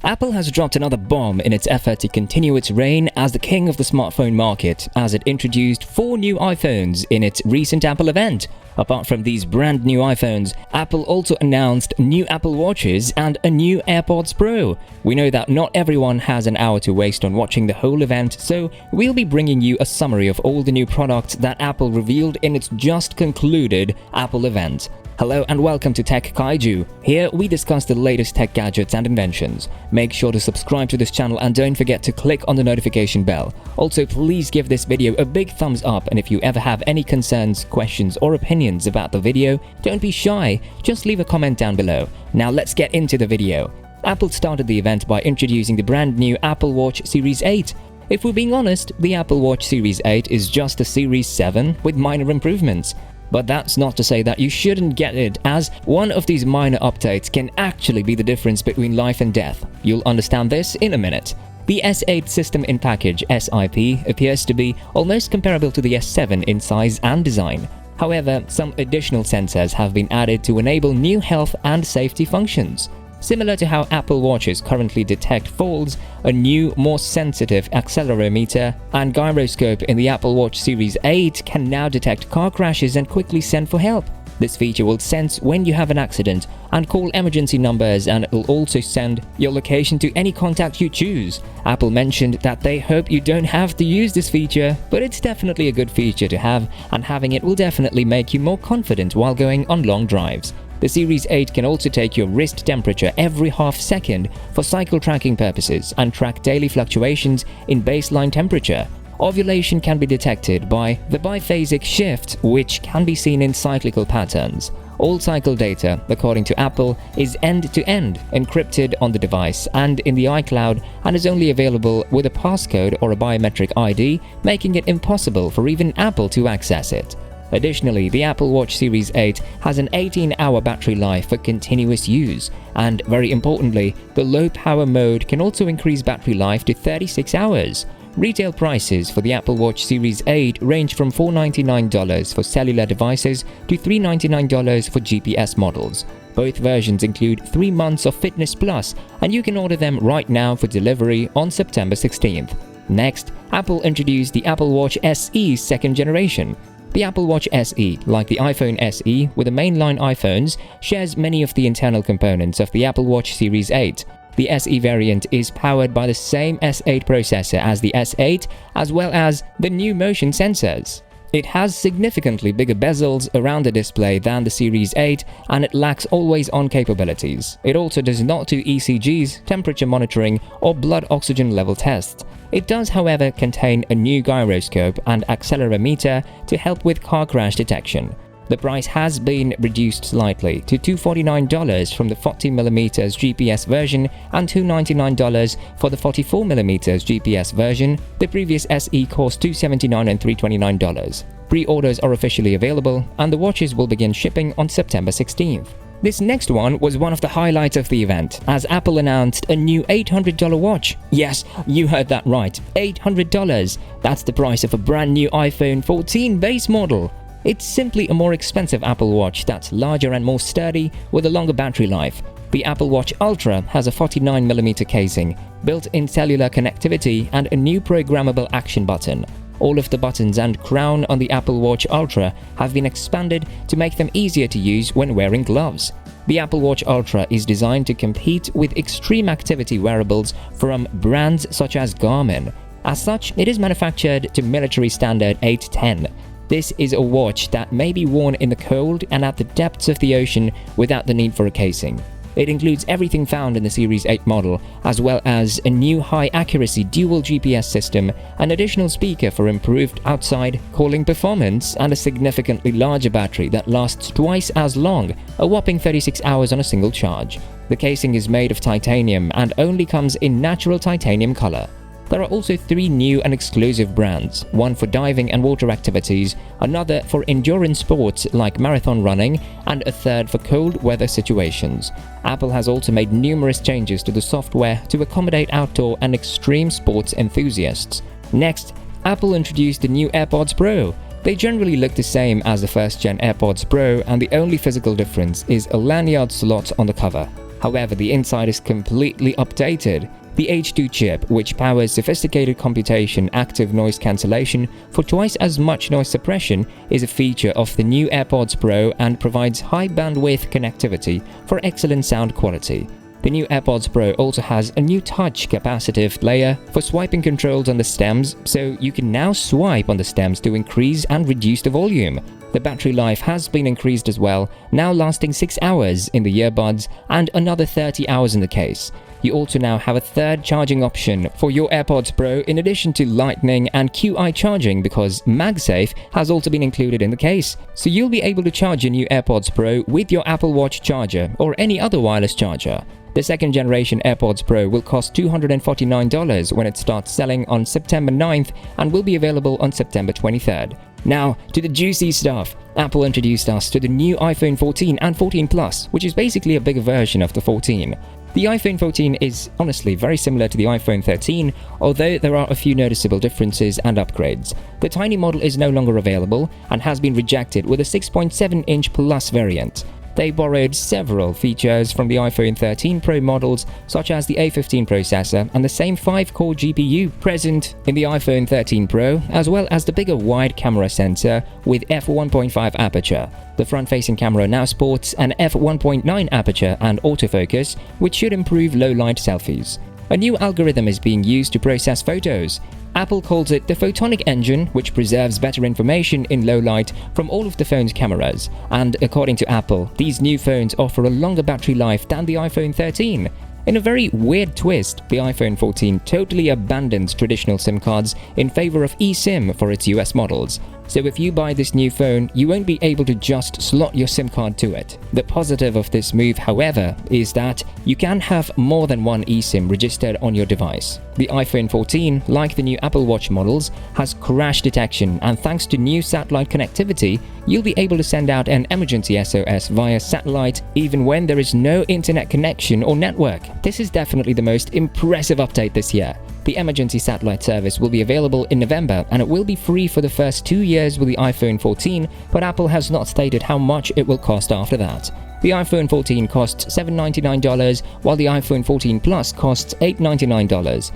Apple has dropped another bomb in its effort to continue its reign as the king of the smartphone market, as it introduced 4 new iPhones in its recent Apple event. Apart from these brand new iPhones, Apple also announced new Apple Watches and a new AirPods Pro. We know that not everyone has an hour to waste on watching the whole event, so we'll be bringing you a summary of all the new products that Apple revealed in its just concluded Apple event. Hello and welcome to Tech Kaiju. Here we discuss the latest tech gadgets and inventions. Make sure to subscribe to this channel and don't forget to click on the notification bell. Also, please give this video a big thumbs up, and if you ever have any concerns, questions or opinions about the video, don't be shy, just leave a comment down below. Now let's get into the video. Apple started the event by introducing the brand new Apple Watch Series 8. If we're being honest, the Apple Watch Series 8 is just a Series 7 with minor improvements. But that's not to say that you shouldn't get it, as one of these minor updates can actually be the difference between life and death. You'll understand this in a minute. The S8 System-in-Package (SiP) appears to be almost comparable to the S7 in size and design. However, some additional sensors have been added to enable new health and safety functions. Similar to how Apple Watches currently detect falls, a new, more sensitive accelerometer and gyroscope in the Apple Watch Series 8 can now detect car crashes and quickly send for help. This feature will sense when you have an accident and call emergency numbers, and it will also send your location to any contact you choose. Apple mentioned that they hope you don't have to use this feature, but it's definitely a good feature to have, and having it will definitely make you more confident while going on long drives. The Series 8 can also take your wrist temperature every half second for cycle tracking purposes and track daily fluctuations in baseline temperature. Ovulation can be detected by the biphasic shift, which can be seen in cyclical patterns. All cycle data, according to Apple, is end-to-end encrypted on the device and in the iCloud, and is only available with a passcode or a biometric ID, making it impossible for even Apple to access it. Additionally, the Apple Watch Series 8 has an 18-hour battery life for continuous use, and very importantly, the low-power mode can also increase battery life to 36 hours. Retail prices for the Apple Watch Series 8 range from $499 for cellular devices to $399 for GPS models. Both versions include 3 months of Fitness Plus, and you can order them right now for delivery on September 16th. Next, Apple introduced the Apple Watch SE second generation. The Apple Watch SE, like the iPhone SE with the mainline iPhones, shares many of the internal components of the Apple Watch Series 8. The SE variant is powered by the same S8 processor as the S8, as well as the new motion sensors. It has significantly bigger bezels around the display than the Series 8, and it lacks always-on capabilities. It also does not do ECGs, temperature monitoring, or blood oxygen level tests. It does, however, contain a new gyroscope and accelerometer to help with car crash detection. The price has been reduced slightly to $249 from the 40mm GPS version and $299 for the 44mm GPS version. The previous SE cost $279 and $329. Pre-orders are officially available, and the watches will begin shipping on September 16th. This next one was one of the highlights of the event, as Apple announced a new $800 watch. Yes, you heard that right, $800. That's the price of a brand new iPhone 14 base model. It's simply a more expensive Apple Watch that's larger and more sturdy with a longer battery life. The Apple Watch Ultra has a 49mm casing, built-in cellular connectivity, and a new programmable action button. All of the buttons and crown on the Apple Watch Ultra have been expanded to make them easier to use when wearing gloves. The Apple Watch Ultra is designed to compete with extreme activity wearables from brands such as Garmin. As such, it is manufactured to military standard 810. This is a watch that may be worn in the cold and at the depths of the ocean without the need for a casing. It includes everything found in the Series 8 model, as well as a new high-accuracy dual GPS system, an additional speaker for improved outside calling performance, and a significantly larger battery that lasts twice as long, a whopping 36 hours on a single charge. The casing is made of titanium and only comes in natural titanium color. There are also 3 new and exclusive brands, one for diving and water activities, another for endurance sports like marathon running, and a third for cold weather situations. Apple has also made numerous changes to the software to accommodate outdoor and extreme sports enthusiasts. Next, Apple introduced the new AirPods Pro. They generally look the same as the first-gen AirPods Pro, and the only physical difference is a lanyard slot on the cover. However, the inside is completely updated. The H2 chip, which powers sophisticated computation active noise cancellation for twice as much noise suppression, is a feature of the new AirPods Pro and provides high bandwidth connectivity for excellent sound quality. The new AirPods Pro also has a new touch capacitive layer for swiping controls on the stems, so you can now swipe on the stems to increase and reduce the volume. The battery life has been increased as well, now lasting 6 hours in the earbuds and another 30 hours in the case. You also now have a third charging option for your AirPods Pro in addition to Lightning and Qi charging, because MagSafe has also been included in the case. So you'll be able to charge your new AirPods Pro with your Apple Watch charger or any other wireless charger. The second generation AirPods Pro will cost $249 when it starts selling on September 9th and will be available on September 23rd. Now, to the juicy stuff. Apple introduced us to the new iPhone 14 and 14 Plus, which is basically a bigger version of the 14. The iPhone 14 is honestly very similar to the iPhone 13, although there are a few noticeable differences and upgrades. The tiny model is no longer available and has been rejected with a 6.7-inch Plus variant. They borrowed several features from the iPhone 13 Pro models, such as the A15 processor and the same 5-core GPU present in the iPhone 13 Pro, as well as the bigger wide camera sensor with f1.5 aperture. The front-facing camera now sports an f1.9 aperture and autofocus, which should improve low-light selfies. A new algorithm is being used to process photos. Apple calls it the photonic engine, which preserves better information in low light from all of the phone's cameras. And according to Apple, these new phones offer a longer battery life than the iPhone 13. In a very weird twist, the iPhone 14 totally abandons traditional SIM cards in favor of eSIM for its US models. So if you buy this new phone, you won't be able to just slot your SIM card to it. The positive of this move, however, is that you can have more than one eSIM registered on your device. The iPhone 14, like the new Apple Watch models, has crash detection, and thanks to new satellite connectivity, you'll be able to send out an emergency SOS via satellite even when there is no internet connection or network. This is definitely the most impressive update this year. The emergency satellite service will be available in November, and it will be free for the first 2 years with the iPhone 14, but Apple has not stated how much it will cost after that. The iPhone 14 costs $799, while the iPhone 14 Plus costs $899.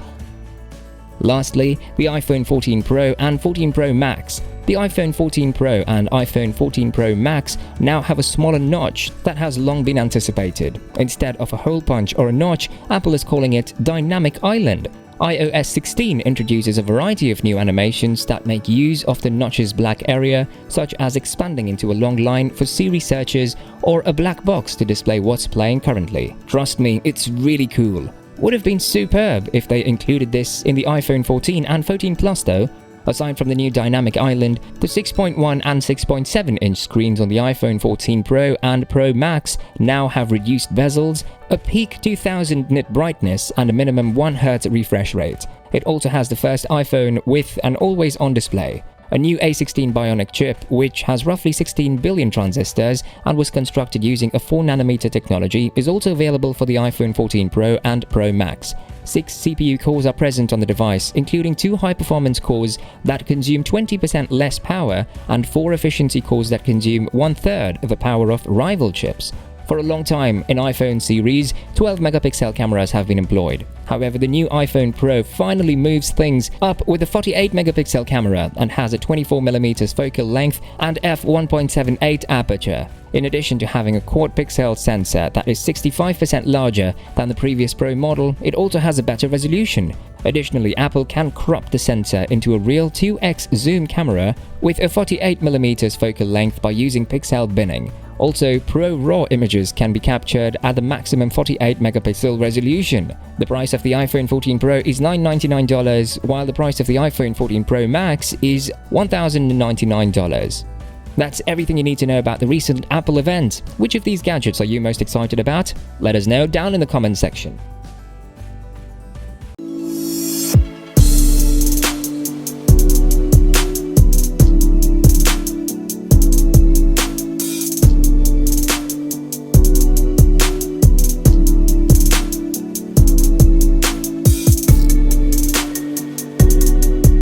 Lastly, the iPhone 14 Pro and 14 Pro Max. The iPhone 14 Pro and iPhone 14 Pro Max now have a smaller notch that has long been anticipated. Instead of a hole punch or a notch, Apple is calling it Dynamic Island. iOS 16 introduces a variety of new animations that make use of the notch's black area, such as expanding into a long line for Siri searches or a black box to display what's playing currently. Trust me, it's really cool. Would have been superb if they included this in the iPhone 14 and 14 Plus though. Aside from the new Dynamic Island, the 6.1 and 6.7-inch screens on the iPhone 14 Pro and Pro Max now have reduced bezels, a peak 2000 nit brightness, and a minimum 1 Hz refresh rate. It also has the first iPhone with an always-on display. A new A16 Bionic chip, which has roughly 16 billion transistors and was constructed using a 4nm technology, is also available for the iPhone 14 Pro and Pro Max. 6 CPU cores are present on the device, including 2 high-performance cores that consume 20% less power and 4 efficiency cores that consume 1/3 of the power of rival chips. For a long time, in iPhone series, 12-megapixel cameras have been employed. However, the new iPhone Pro finally moves things up with a 48-megapixel camera and has a 24mm focal length and f1.78 aperture. In addition to having a quad-pixel sensor that is 65% larger than the previous Pro model, it also has a better resolution. Additionally, Apple can crop the sensor into a real 2x zoom camera with a 48mm focal length by using pixel binning. Also, Pro RAW images can be captured at the maximum 48-megapixel resolution. The price of the iPhone 14 Pro is $999, while the price of the iPhone 14 Pro Max is $1,099. That's everything you need to know about the recent Apple event. Which of these gadgets are you most excited about? Let us know down in the comments section.